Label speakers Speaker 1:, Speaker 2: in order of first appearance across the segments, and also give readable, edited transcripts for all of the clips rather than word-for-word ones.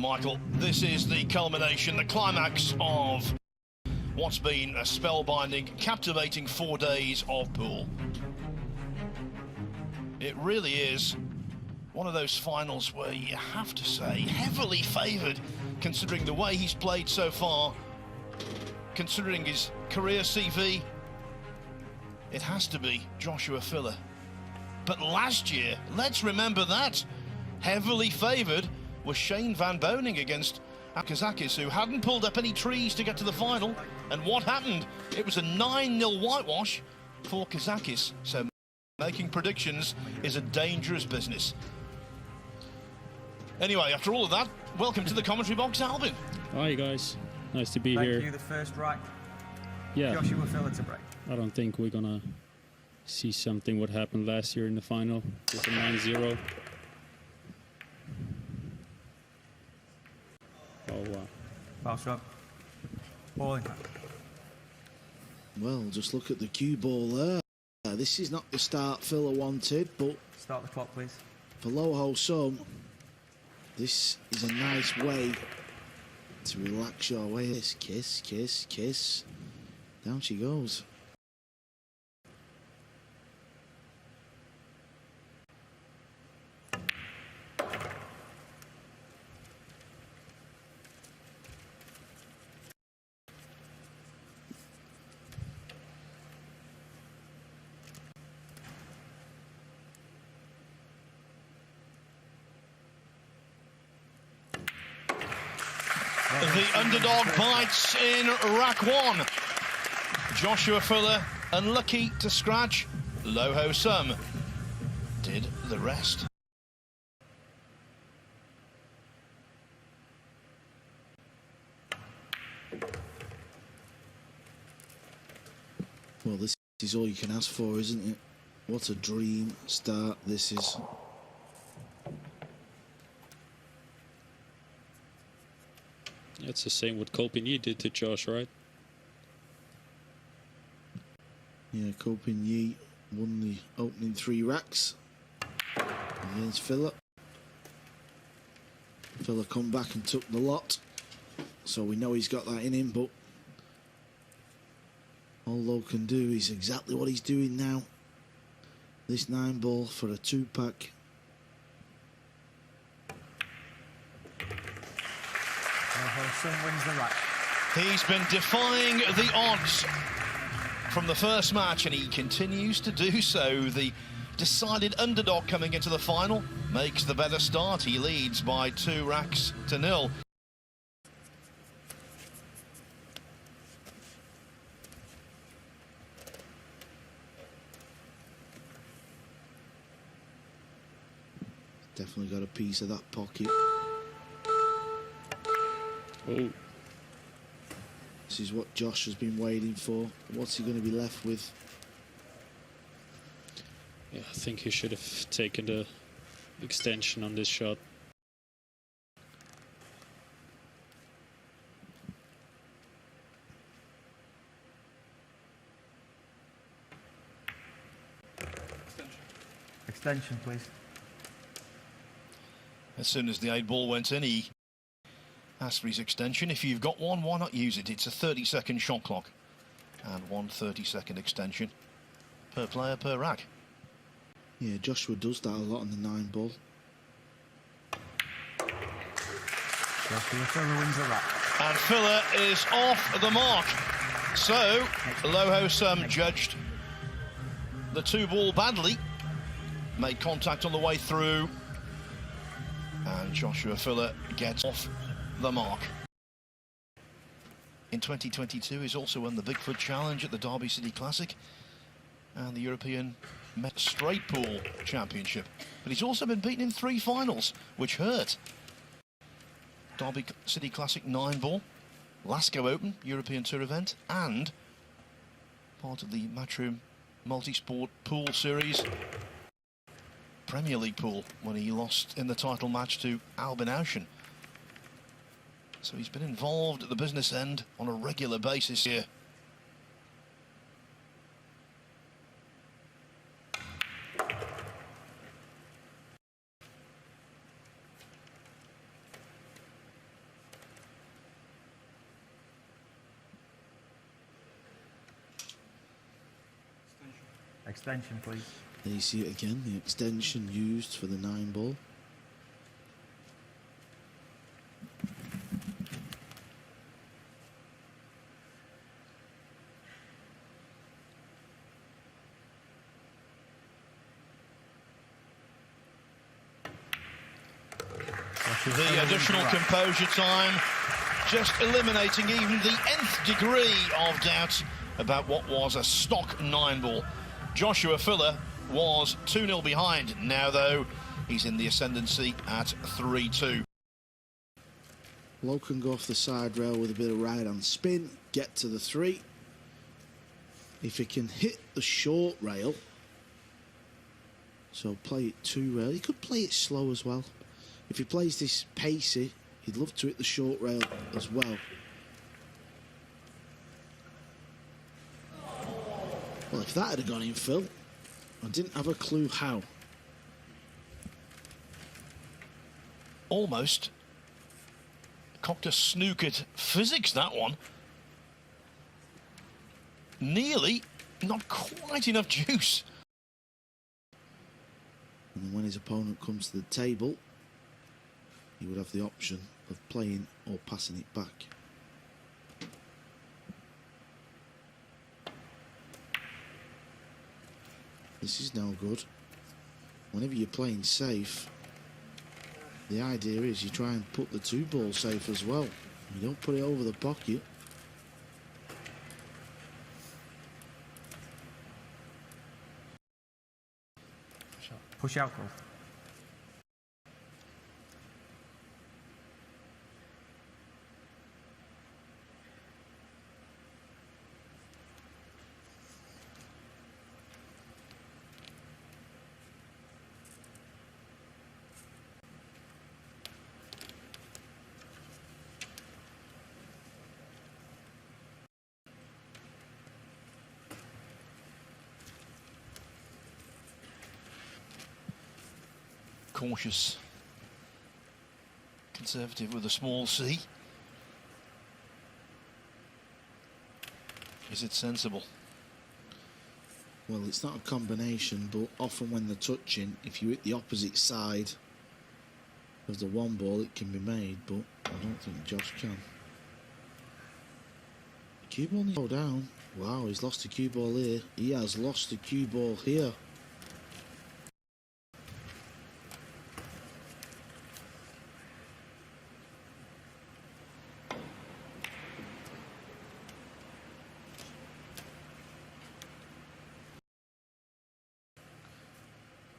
Speaker 1: Michael, this is the culmination, the climax of what's been a spellbinding, captivating 4 days of pool. It really is one of those finals where you have to say heavily favoured, considering the way he's played so far, considering his career CV. It has to be Joshua Filler. But last year, let's remember that, heavily favoured was Shane Van Boening against Kazakis, who hadn't pulled up any trees to get to the final. And what happened? It was a 9-0 whitewash for Kazakis. So making predictions is a dangerous business. Anyway, after all of that, welcome to the commentary box, Albin.
Speaker 2: Hi guys, nice to be here.
Speaker 3: Thank you, the first rack.
Speaker 2: Yeah,
Speaker 3: Joshua Filler to break.
Speaker 2: I don't think we're gonna see something what happened last year in the final. It's a 9-0. Oh wow.
Speaker 3: Foul shot. Balling.
Speaker 4: Well, just look at the cue ball there. This is not the start Filler wanted, but
Speaker 3: Start the clock, please.
Speaker 4: for Loho Sum, this is a nice way to relax your way. Kiss, kiss, kiss, kiss. Down she goes.
Speaker 1: The underdog bites in rack one. Joshua Filler, unlucky to scratch. Loho Sum did the rest.
Speaker 4: Well, this is all you can ask for, isn't it? What a dream start this is.
Speaker 2: That's the same what Kolpini did to Josh, right?
Speaker 4: Yeah, Kopin Yi won the opening 3 racks against Filler. Filler come back and took the lot, so we know he's got that in him, but all Lowe can do is exactly what he's doing now. This 9-ball for a 2-pack.
Speaker 3: Sum wins the rack.
Speaker 1: He's been defying the odds from the first match, and he continues to do so. The decided underdog coming into the final makes the better start. He leads by 2 racks to 0.
Speaker 4: Definitely got a piece of that pocket.
Speaker 2: Oh.
Speaker 4: This is what Josh has been waiting for. What's he going to be left with?
Speaker 2: Yeah, I think he should have taken the extension on this shot.
Speaker 3: Extension, please.
Speaker 1: As soon as the 8-ball went in, he asked for his extension. If you've got one, why not use it? It's a 30-second shot clock and 1 30-second extension per player per rack.
Speaker 4: Yeah, Joshua does that a lot on the 9-ball.
Speaker 3: Joshua Filler wins the rack.
Speaker 1: And Filler is off the mark. So, Loho Sum judged the 2-ball badly, made contact on the way through, and Joshua Filler gets off the mark. In 2022, he's also won the Bigfoot Challenge at the Derby City Classic and the European Straight Pool Championship. But he's also been beaten in 3 finals, which hurt. Derby City Classic 9-ball, Lascaux Open European Tour event, and part of the Matchroom Multisport Pool Series Premier League pool when he lost in the title match to Albin Auschen. So he's been involved at the business end on a regular basis here.
Speaker 3: Extension, please.
Speaker 4: There you see it again, the extension used for the 9 ball.
Speaker 1: The additional composure time, just eliminating even the nth degree of doubt about what was a stock 9 ball. Joshua Filler was 2-0 behind. Now, though, he's in the ascendancy at 3-2.
Speaker 4: Low can go off the side rail with a bit of right-hand spin, get to the 3. If he can hit the short rail, so play it 2 rail, he could play it slow as well. If he plays this pacey, he'd love to hit the short rail as well. Well, if that had gone in, Phil, I didn't have a clue how.
Speaker 1: Almost cocked a snookered physics, that one. Nearly, not quite enough juice.
Speaker 4: And then when his opponent comes to the table, he would have the option of playing or passing it back. This is no good. Whenever you're playing safe, the idea is you try and put the 2 ball safe as well. You don't put it over the pocket.
Speaker 3: Push out, Phil.
Speaker 1: Cautious, conservative with a small c. Is it sensible?
Speaker 4: Well, it's not a combination, but often when they're touching, if you hit the opposite side of the 1 ball, it can be made, but I don't think Josh can. Cue ball needs to go down. Wow, he's lost the cue ball here. He has lost the cue ball here.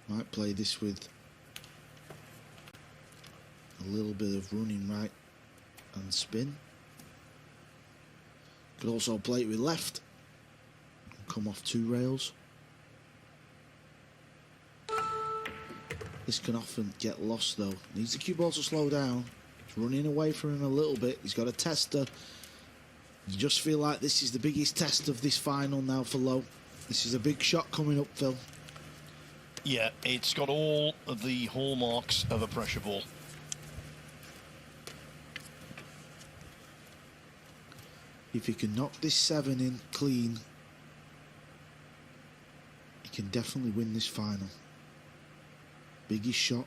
Speaker 4: Might play this with a little bit of running right and spin. Could also play it with left and come off 2 rails. This can often get lost though. Needs the cue ball to slow down. It's running away from him a little bit. He's got a tester. You just feel like this is the biggest test of this final now for Lowe. This is a big shot coming up, Phil.
Speaker 1: Yeah, it's got all of the hallmarks of a pressure ball.
Speaker 4: If he can knock this 7 in clean, he can definitely win this final. Biggest shot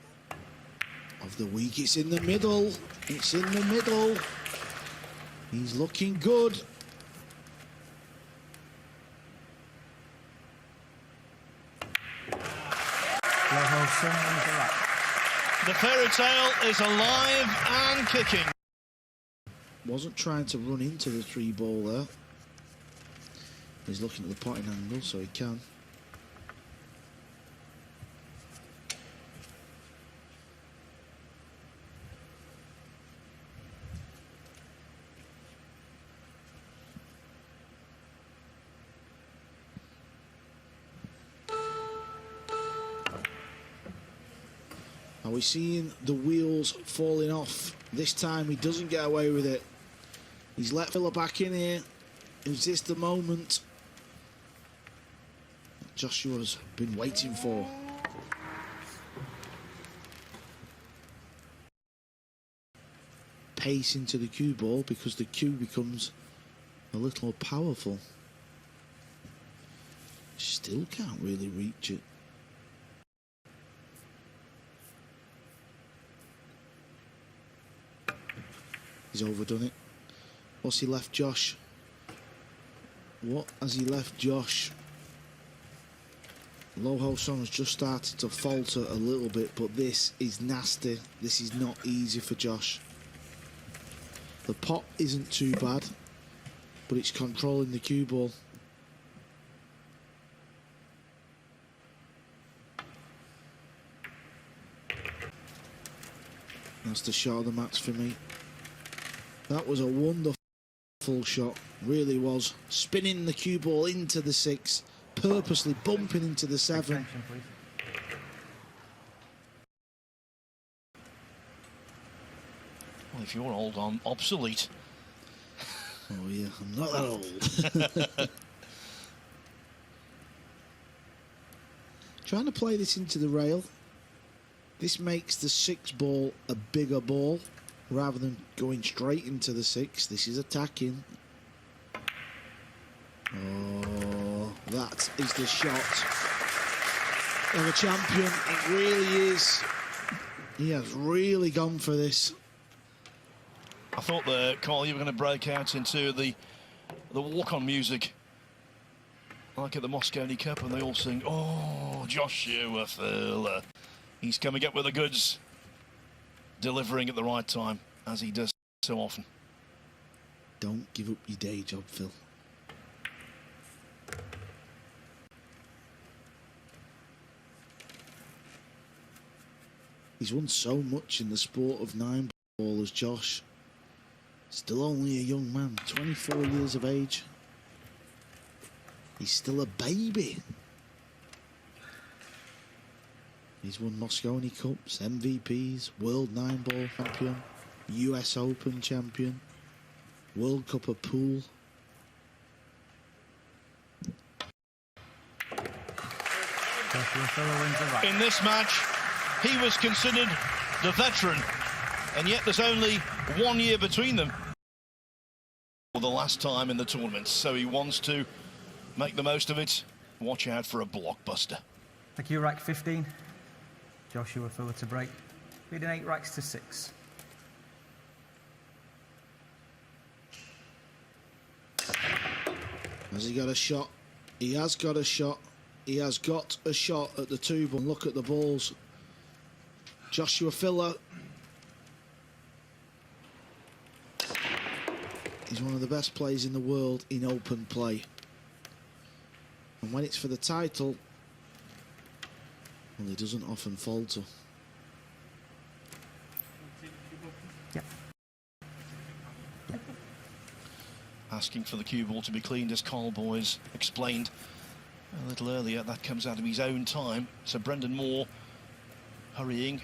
Speaker 4: of the week. It's in the middle. It's in the middle. He's looking good.
Speaker 1: The fairy tale is alive and kicking.
Speaker 4: Wasn't trying to run into the 3 ball there. He's looking at the potting angle, so he can. Are we seeing the wheels falling off? This time he doesn't get away with it. He's let Filler back in here. Is this the moment Joshua's been waiting for? Pace into the cue ball because the cue becomes a little more powerful. Still can't really reach it. He's overdone it. What's he left Josh? What has he left Josh? Low Ho Song has just started to falter a little bit, but this is nasty. This is not easy for Josh. The pop isn't too bad, but it's controlling the cue ball. That's the shot of the match for me. That was a wonderful shot, really was. Spinning the cue ball into the 6, purposely bumping into the 7.
Speaker 3: Extension, please.
Speaker 1: Well, if you're old, I'm obsolete.
Speaker 4: Oh yeah, I'm not that old. Trying to play this into the rail. This makes the 6 ball a bigger ball rather than going straight into the 6. This is attacking. Oh, that is the shot of a champion. It really is. He has really gone for this.
Speaker 1: I thought that, Carl, you were going to break out into the walk-on music, like at the Moscone Cup, and they all sing, "Oh, Joshua Filler." He's coming up with the goods, delivering at the right time, as he does so often.
Speaker 4: Don't give up your day job, Phil. He's won so much in the sport of 9 ball as Josh. Still only a young man, 24 years of age. He's still a baby. He's won Moscone Cups, MVPs, World 9 ball champion, US Open champion, World Cup of Pool.
Speaker 3: Joshua Filler wins the right.
Speaker 1: In this match, he was considered the veteran, and yet there's only 1 year between them. For the last time in the tournament, so he wants to make the most of it. Watch out for a blockbuster.
Speaker 3: The cue rack 15. Joshua Filler to break. Leading 8 racks to 6.
Speaker 4: Has he got a shot? He has got a shot. He has got a shot at the 2 ball. Look at the balls. Joshua Filler. He's one of the best players in the world in open play. And when it's for the title, well, he doesn't often falter.
Speaker 3: Yep.
Speaker 1: Asking for the cue ball to be cleaned, as Carl Boys explained a little earlier. That comes out of his own time. So Brendan Moore hurrying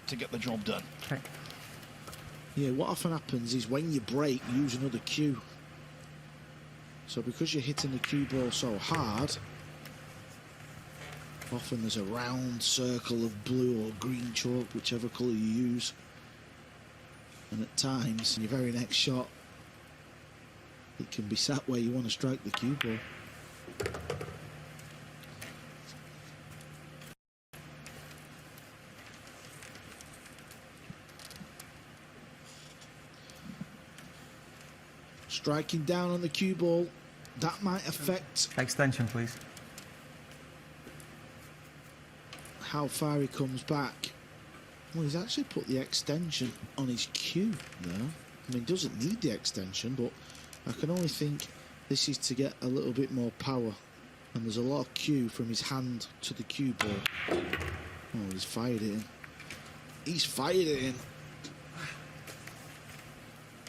Speaker 1: to get the job done.
Speaker 3: Okay.
Speaker 4: Yeah, what often happens is when you break, use another cue. So because you're hitting the cue ball so hard, often there's a round circle of blue or green chalk, whichever colour you use. And at times, in your very next shot, it can be sat where you want to strike the cue ball. Striking down on the cue ball, that might affect
Speaker 3: Extension, please.
Speaker 4: how far he comes back. Well, he's actually put the extension on his cue there. I mean, he doesn't need the extension, but I can only think this is to get a little bit more power. And there's a lot of cue from his hand to the cue ball. Oh, he's fired it in. He's fired it in.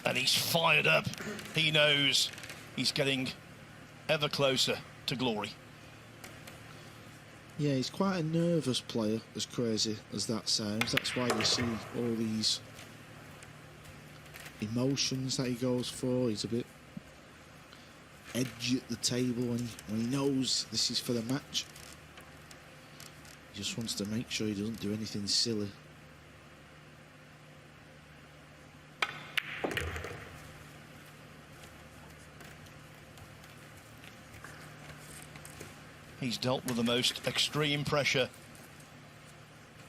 Speaker 1: And he's fired up. He knows he's getting ever closer to glory.
Speaker 4: Yeah, he's quite a nervous player, as crazy as that sounds. That's why you see all these emotions that he goes for. He's a bit edgy at the table when he knows this is for the match. He just wants to make sure he doesn't do anything silly.
Speaker 1: He's dealt with the most extreme pressure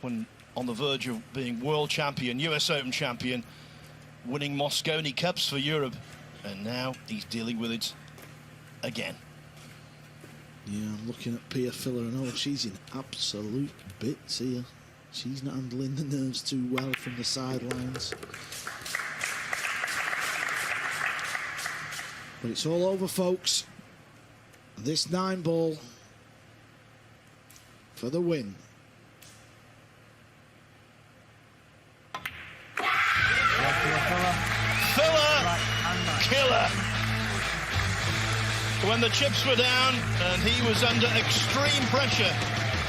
Speaker 1: when on the verge of being world champion, US Open champion, winning Mosconi Cups for Europe, and now he's dealing with it again.
Speaker 4: Yeah, I'm looking at Pia Filler and she's in absolute bits here. She's not handling the nerves too well from the sidelines. But it's all over, folks. This 9-ball for the win.
Speaker 1: Filler, killer. When the chips were down and he was under extreme pressure,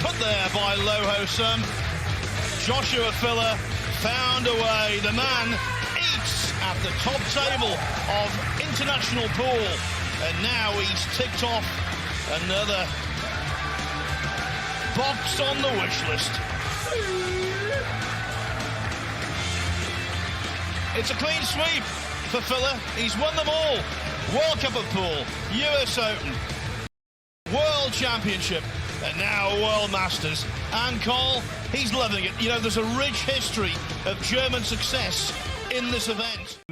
Speaker 1: put there by Loho Sum, Joshua Filler found a way. The man eats at the top table of international pool, and now he's ticked off another box on the wish list. It's a clean sweep for Filler. He's won them all. World Cup of Pool, US Open, World Championship, and now World Masters. And Cole, he's loving it. You know, there's a rich history of German success in this event.